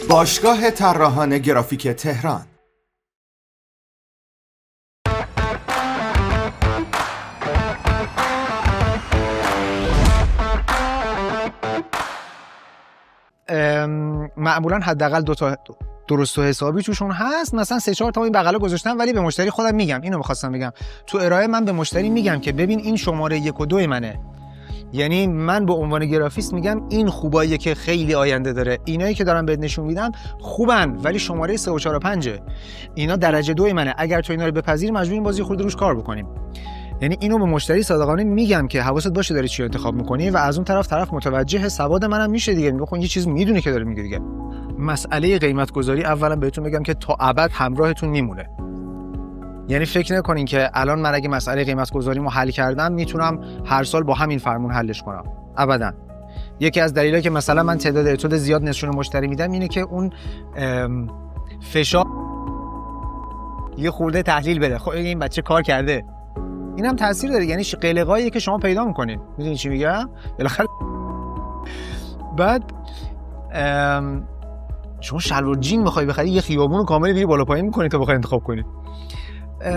باشگاه طراحان گرافیک تهران. معمولا حداقل 2 تا درست و حسابی توشون هست، مثلا 3-4 تا این بغلا گذاشتم، ولی به مشتری خودم میگم، اینو می‌خواستم بگم تو ارائه من به مشتری میگم که ببین این شماره 1 و 2 منه. یعنی من به عنوان گرافیست میگم این خوباییه که خیلی آینده داره، اینایی که دارم بهت نشون میدم خوبن ولی شماره 3 و 4 و 5 اینا درجه 2 منه، اگر تو اینا رو بپذیری مجبوریم بازی خورده روش کار بکنیم. یعنی اینو به مشتری صادقانه میگم که حواست باشه داری چی انتخاب میکنی و از اون طرف متوجه سواد منم میشه دیگه، میگه خب یه چیز میدونه که داره میگه دیگه. مسئله قیمت گذاری اولا بهتون بگم که تا ابد همراهتون میمونه. یعنی فکر نکنین که الان من اگه مسئله قیمت گذاریمو حل کردم میتونم هر سال با همین فرمون حلش کنم، ابدا. یکی از دلایلی که مثلا من تعداد زیاد نشون مشتری میدم اینه که اون فشار یه خورده تحلیل بده، خب این بچه کار کرده، اینم تاثیر داره. یعنی قلقاییه که شما پیدا میکنین، میدونین چی میگم بالاخره. بعد شما شلوار جین میخوای بخری یه خیابون کامل دیگه بالا پایین میکنی تا بخوای انتخاب کنی.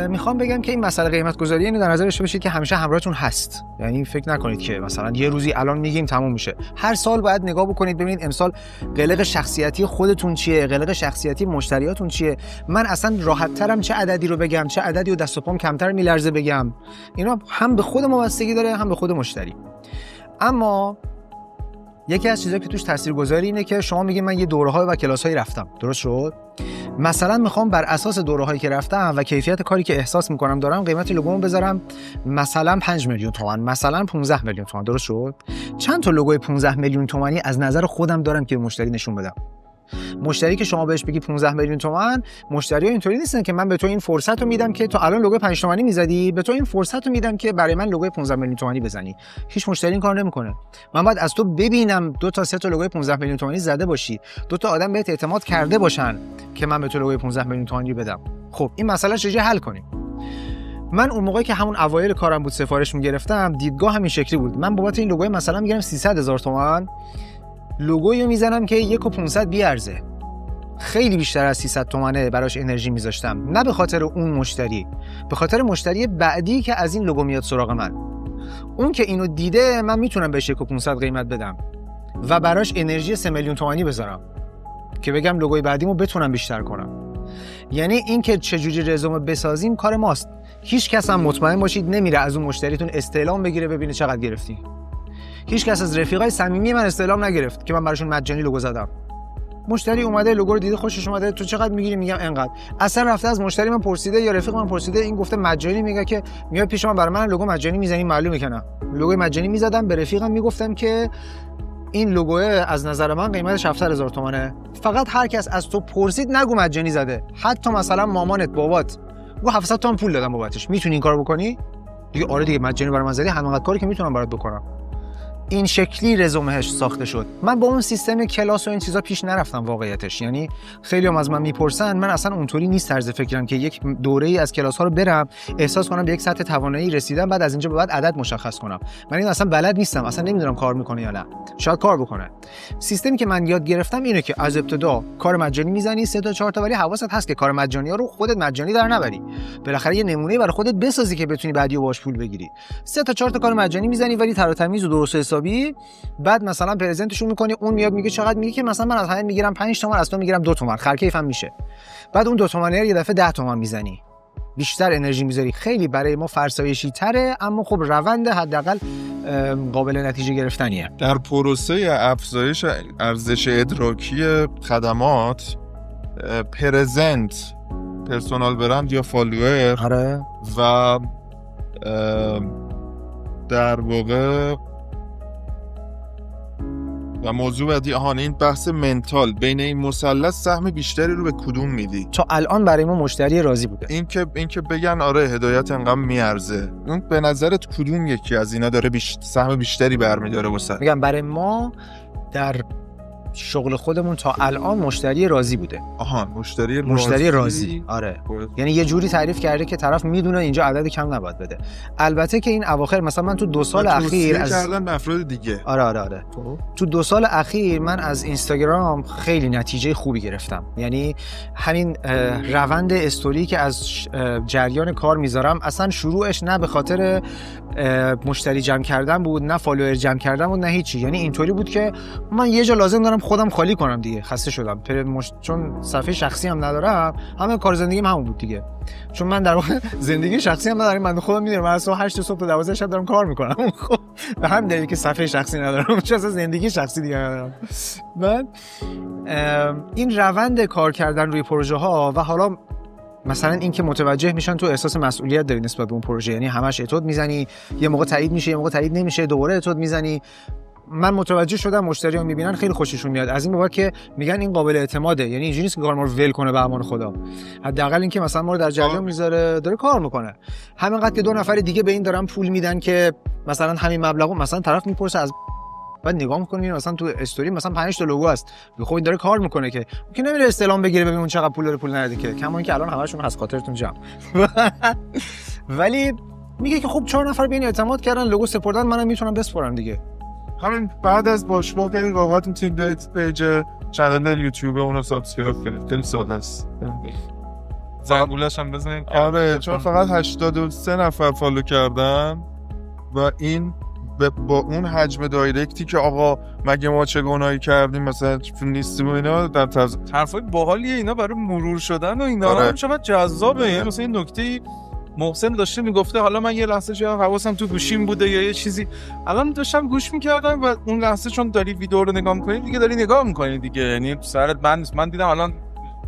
میخوام بگم که این مسئله قیمت گذاری اینو در نظر داشته باشید که همیشه همراهتون هست. یعنی فکر نکنید که مثلا یه روزی الان میگیم تموم میشه. هر سال باید نگاه بکنید ببینید امسال قلق شخصیتی خودتون چیه، قلق شخصیتی مشتریاتون چیه. من اصلا راحت ترم چه عددی رو بگم، چه عددی رو دست و پام کمتر میلرزه بگم. اینا هم به خود وابستگی داره هم به خود مشتری. اما یکی از چیزایی که توش تاثیرگذاری اینه که شما میگید من یه دوره‌های و کلاس‌هایی رفتم، درست شد؟ مثلا میخوام بر اساس دوره‌هایی که رفتم و کیفیت کاری که احساس میکنم دارم قیمت لوگومو بذارم مثلا 5 میلیون تومان، مثلا 15 میلیون تومان، درست شد؟ چند تا لوگوی 15 میلیون تومانی از نظر خودم دارم که مشتری نشون بدم. مشتری که شما بهش بگی 15 میلیون تومان، مشتری‌ها اینطوری نیستن که من به تو این فرصت رو میدم که تو الان لوگوی 5 تومانی میزدی، به تو این فرصت رو میدم که برای من لوگوی 15 میلیون تومانی بزنی. هیچ مشتری این کار نمیکنه. من باید از تو ببینم 2 تا 3 تا لوگوی 15 میلیون تومانی زده باشی، 2 تا آدم بهت اعتماد کرده باشن که من به تو لوگوی 15 میلیون تومانی بدم. خب این مسئله چجوری حل کنیم؟ من اون موقعی که همون اوایل کارم بود سفارش میگرفتم، دیدگاه همین شکلی بود. من بابت این لوگوی مثلا میگیرم 300,000 تومان، لوگویو میزنم که 1.500 بیارزه. خیلی بیشتر از 300 تومانه براش انرژی میذاشتم، نه به خاطر اون مشتری، به خاطر مشتری بعدی که از این لوگو میاد سراغ من. اون که اینو دیده من میتونم بهش 1.500 قیمت بدم و براش انرژی 3 میلیون تومانی بذارم که بگم لوگوی بعدیمو بتونم بیشتر کنم. یعنی این که چجوری رزومه بسازیم کار ماست. هیچ کس هم مطمئن باشید نمیره از اون مشتریتون استعلام بگیره ببینه چقدر گرفتی. هیچ کس از رفیقای صمیمی من استعلام نگرفت که من براشون مجانی لوگو زدم. مشتری اومده لوگو رو دیده خوشش اومده، تو چقدر میگیری؟ میگم انقدر. اصلا رفته از مشتری من پرسیده یا رفیق من پرسیده، این گفته مجانی، میگه که میاد پیش من برای من لوگو مجانی میزنی، معلومه که نه. لوگو مجانی میزدم، به رفیقم میگفتم که این لوگو از نظر من قیمتش 700,000 تومانه، فقط هر کس از تو پرسید نگو مجانی زده. حتی مثلا مامانت، بابات، گو 700 تومن پول دادم بابتش، میتونی این کارو بکنی؟ دیگه آره دیگه مجانی برای من زدی، همینقدر کاری که میتونم برات بکنم. این شکلی رزومهش ساخته شد. من با اون سیستم کلاس و این چیزا پیش نرفتم واقعیتش. یعنی خیلی هم از من میپرسن، من اصلا اونطوری نیست طرز فکرم که یک دوره‌ای از کلاس ها رو برم احساس کنم به یک سطح توانایی رسیدم بعد از اینجا به بعد عدد مشخص کنم. من این اصلا بلد نیستم، اصلا نمیدونم کار میکنه یا نه. شاید کار بکنه. سیستمی که من یاد گرفتم اینه که از ابتدا کار مجانی میزنی 3 تا 4 تا، ولی حواست هست که کار مجانی‌ها رو خودت مجانی در نبری. بالاخره یه نمونه برای خودت بسازی که بتونی بعدی باهاش پول بگیری. 3 تا 4 تا کار مجانی میزنی ولی تر و تمیز و درست حسابی، بعد مثلا پرزنتشون میکنی، اون میاد میگه چقدر، میگه که مثلا من از همین میگیرم 5 تومن، از تو میگیرم 2 تومن، خرکیفم میشه. بعد اون 2 تومنه رو یه دفعه 10 تومن میزنی، بیشتر انرژی میذاری. خیلی برای ما فرسایشی تره، اما خب روند حداقل قابل نتیجه گرفتنیه. در پروسه افزایش ارزش ادراکی خدمات، پرزنت، پرسونال برند یا فالوور، آره، و در واقع و موضوع بعدی این بحث منتال، بین این مثلث سهم بیشتری رو به کدوم میدی؟ تا الان برای ما مشتری راضی بوده. این که بگن آره هدایت انقدر میارزه، اون به نظرت کدوم یکی از اینا داره سهم بیشتری برمیداره واسه؟ میگم برای ما در شغل خودمون تا الان مشتری راضی بوده. آها مشتری راضی. آره. یعنی یه جوری تعریف کرده که طرف میدونه اینجا عدد کم نباید بده. البته که این اواخر مثلا من تو 2 سال اخیر از کردن به افراد دیگه. آره. تو 2 سال اخیر من از اینستاگرام خیلی نتیجه خوبی گرفتم. یعنی همین روند استوری که از جریان کار میذارم اصلا شروعش نه به خاطر مشتری جمع کردن بود، نه فالوور جمع کردن بود، نه هیچی. یعنی اینطوری بود که من یه جا لازم دارم خودم خالی کنم دیگه، خسته شدم. چون صفحه شخصی هم ندارم، همه کار زندگیم همون بود دیگه. چون من در واقع زندگی شخصی هم ندارم، من خودم میدونم من از 8 صبح تا 12 شب دارم کار میکنم. خب به همین دلیل که صفحه شخصی ندارم، چون اصلا زندگی شخصی دیگه ندارم. من این روند کار کردن روی پروژه ها و حالا مثلا این که متوجه میشن تو احساس مسئولیت داری نسبت به اون پروژه، یعنی همش اتود میزنی، یه موقع تایید میشه، یه موقع تایید نمیشه، دوباره اتود میزنی. من متوجه شدم مشتریان میبینن خیلی خوششون میاد از این بابت که میگن این قابل اعتماده، یعنی اینجوری نیست که کار ما رو ول کنه به امان خدا، حداقل اینکه مثلا ما رو در جریان میذاره، داره کار میکنه. همینقدر که 2 نفر دیگه به این دارن پول میدن که مثلا همین مبلغو مثلا طرف میپرسه از بعد نگاه می‌کنی مثلا تو استوری مثلا 5 تا لوگو هست، خب این داره کار میکنه که نمیره استلام بگیره ببین اون چقدر پول داره پول نده که کما اینکه الان همشون هست خاطرتون جمع. ولی میگه که خب 4 نفر به این اعتماد کردن لوگو سپردن، منم میتونم بسپارم دیگه. همین بعد از باشگاه برید راحت میتونید برید پیج چنل یوتیوب اون رو سابسکرایب کنید. خیلی ساده است. زنگوله‌اش هم بزنید. آره چون فقط 83 نفر فالو کردن و این با اون حجم دایرکتی که آقا مگه ما چه گناهی کردیم مثلا نیستیم و اینا، در حرفای باحالیه اینا برای مرور شدن و اینا. آره. چقدر جذابه. مثلا این نکته محسن داشته میگفته، حالا من یه لحظه چه حواسم تو گوشیم بوده یا یه چیزی، الان داشتم گوش میکردم و اون لحظه چون داری ویدیو رو نگاه میکنی دیگه، داری نگاه میکنی دیگه، یعنی سرت من دیدم الان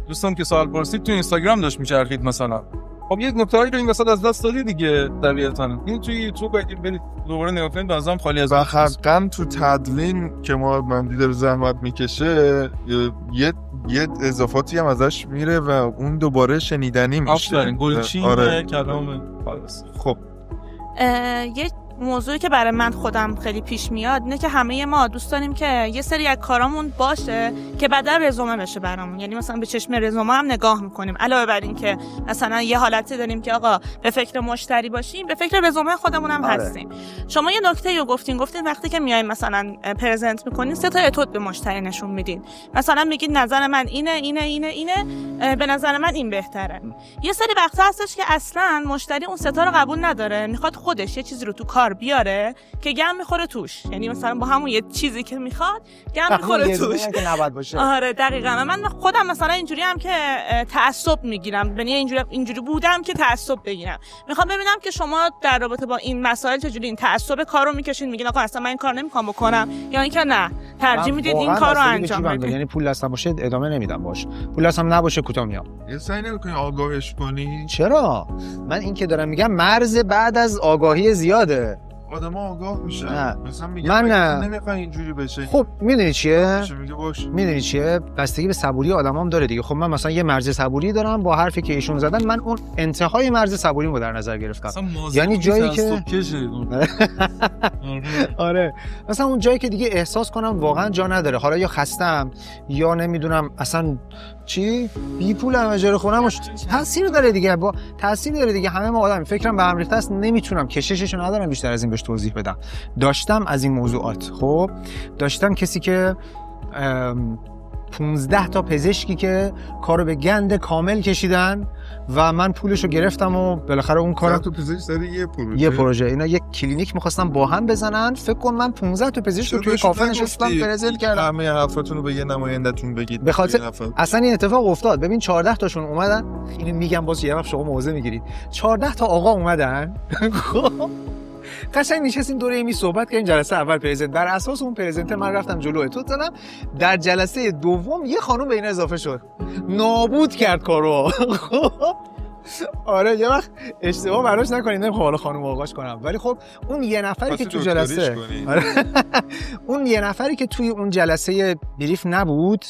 دوستم که سوال پرسید تو اینستاگرام داشت میچرخید مثلا، خب یه نکتهایی رو این وسط از دست دادی دیگه طبیعتاً. این توی یوتیوب اگه برید دوباره نگاه کنید بازم خالی از حقاً تو تدوین که ما من دیدم زحمت میکشه یه اضافاتی هم ازش میره و اون دوباره شنیدنی میشه. آفرین گلچین. آره. کلام. خب یه موضوعی که برای من خودم خیلی پیش میاد اینه که همه ما دوست داریم که یه سری از کارامون باشه که بعدا رزومه بشه برامون، یعنی مثلا به چشم رزومه هم نگاه میکنیم، علاوه بر این که مثلا یه حالتی داریم که آقا به فکر مشتری باشیم، به فکر رزومه خودمون هم هستیم. شما یه نکته رو گفتین وقتی که میایم مثلا پرزنت میکنین 3 تا اتود به مشتری نشون میدین، مثلا میگید نظر من اینه به نظر من این بهتره. یه سری وقتا هستش که اصلا مشتری اون 3 تا رو قبول نداره، میخواد خودش یه چیزی رو تو کار بیاره که گم میخوره توش، یعنی مثلا با همون یه چیزی که میخواد گم میخوره توش که نباید باشه. آره دقیقاً. من خودم مثلا اینجوری هم که تعصب میگیرم، یعنی اینجوری بودم که تعصب بگیرم. میخوام ببینم که شما در رابطه با این مسائل چجوری این تعصب کارو میکشین، میگین آقا اصلا من این کار نمیخوام بکنم، یا اینکه نه ترجیح میدید این کارو انجام بدید. یعنی پول دستم باشه ادامه نمیدم، باشه پول دستم نباشه کوتاه میام. یه سعی نمی‌کنی آگاهش کنی؟ چرا؟ من این که دارم میگم مرز بعد از آگاهی زیاده. آدم‌ها آگاه میشن. مثلا میگن من نمیخوام اینجوری بشه. خب میدونی چیه؟ باشه. میدونی چیه؟ بستگی به صبوری آدمام داره دیگه. خب من مثلا یه مرز صبوری دارم، با حرفی که ایشون زدن من اون انتهای مرز صبوریمو در نظر گرفتم. یعنی جایی که آره مثلا اون جایی که دیگه احساس کنم واقعا جا نداره، حالا یا خستم یا نمیدونم اصلا چی بی پولم اجاره خونم تاثیر داره دیگه، با تاثیر داره دیگه. همه ما آدم فکرم به هم ریخته است، نمیتونم کشششو ندارم بیشتر از این بهش توضیح بدم. داشتم از این موضوعات، خب داشتم کسی که 15 تا پزشکی که کارو به گند کامل کشیدن و من پولشو گرفتم و بالاخره اون کارو تو پزشک سری یه پروژه اینا یک کلینیک می‌خواستم با هم بزنن. فکر کن من 15 تا پزشک رو توی کافه نشستم پرزنت کردم. همه حرفاتون رو به یه نماینده‌تون بگید. به خاطر اصلا این اتفاق افتاد. ببین 14 تاشون اومدن، اینو میگم باز یه وقت شما موضوع میگیرید. 14 تا آقا اومدن. قشنگ نشستیم دوره ایمی صحبت کردیم. جلسه اول پرزنت، بر اساس اون پرزنت من رفتم جلو اتود زدم. در جلسه دوم یه خانم به این اضافه شد، نابود کرد کارو. آره یه وقت اشتباه براش نکنید، نمیخوام حالا خانم آقاش کنم، ولی خب اون یه نفری که تو جلسه اون یه نفری که توی اون جلسه بریف نبود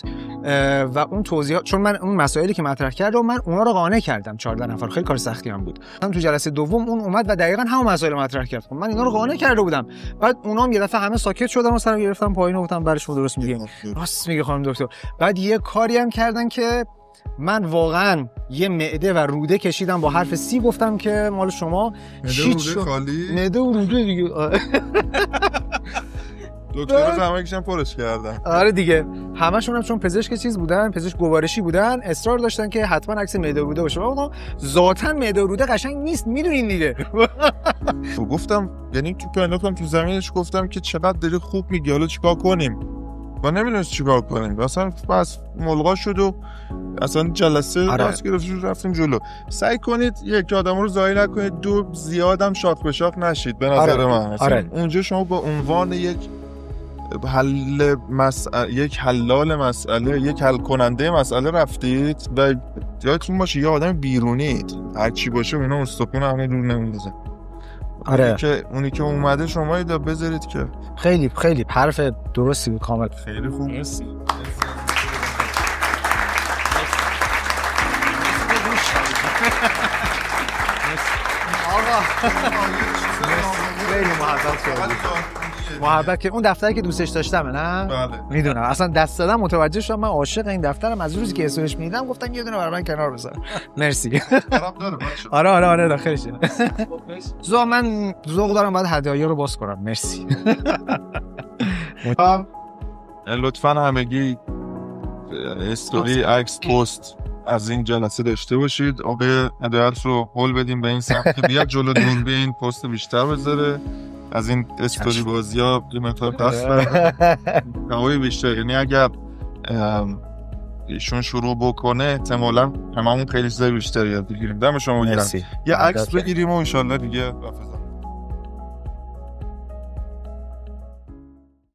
و اون توضیحات، چون من اون مسائلی که مطرح کردم من اونا رو قانع کردم 14 نفر، خیلی کار سختی هم بود. من تو جلسه دوم اون اومد و دقیقاً همون مسائل مطرح کرد، من اینا رو قانع کرده بودم. بعد اونام یه دفعه همه ساکت شدن و سرم گرفتم پایین و گفتم برای شما درست میگه، راست میگه خانم دکتر. بعد یه کاری هم کردن که من واقعا یه معده و روده کشیدم، با حرف سی گفتم که مال شما معده خالی، معده و روده دیگه. دکتر زحمتشون پرش کردن. آره دیگه، همشون هم چون پزشک چیز بودن، پزشک گوارشی بودن، اصرار داشتن که حتما عکس معده و روده باشه. اما ذاتاً معده و روده قشنگ نیست، میدونین دیگه. گفتم یعنی تو پنداختم تو زمینش، گفتم که چقدر داری خوب میگی، حالا چیکار کنیم؟ ما نمیدونست چیکار کنیم. اصلا بس ملغا شد و اصلا جلسه راست گرفتیم رفتیم جلو. سعی کنید یک آدم رو ضایع نکنید، دو زیادم شاخ به شاخ نشید به نظر من. اونجا شما با عنوان یک یک حلال مسئله، یک حل کننده مسئله رفتید و یادتون باشه یه آدم بیرونید، هر چی باشه اینا استخون همه دور نمیندازه. آره اونی که اومده شما ایدا بذارید که خیلی خیلی حرف درستی بود کامل. خیلی خوب. مرسی. خیلی محبت که اون دفتری که دوستش داشتم، نه بله میدونم اصلا دست دادم متوجه شدم من عاشق این دفترم، از روزی که اسمش میدیدم گفتم یه دونه برای من کنار بذار. مرسی. آره داخلش زو من ذوق دارم بعد هدایا رو باز کنم. مرسی. لطفاً همگی استوری، عکس، پست از این جلسه داشته باشید. آقای هدایت رو هول بدیم به این سمت که بیاد جلو دوربین پست بیشتر بذاره، از این استوری بازی‌ها یه مقدار پس بره بیشتر. یعنی اگر ایشون شروع بکنه احتمالاً هممون خیلی چیزای بیشتری یاد بگیریم. دم شما گرم. یه عکس بگیریم و ان شاءالله دیگه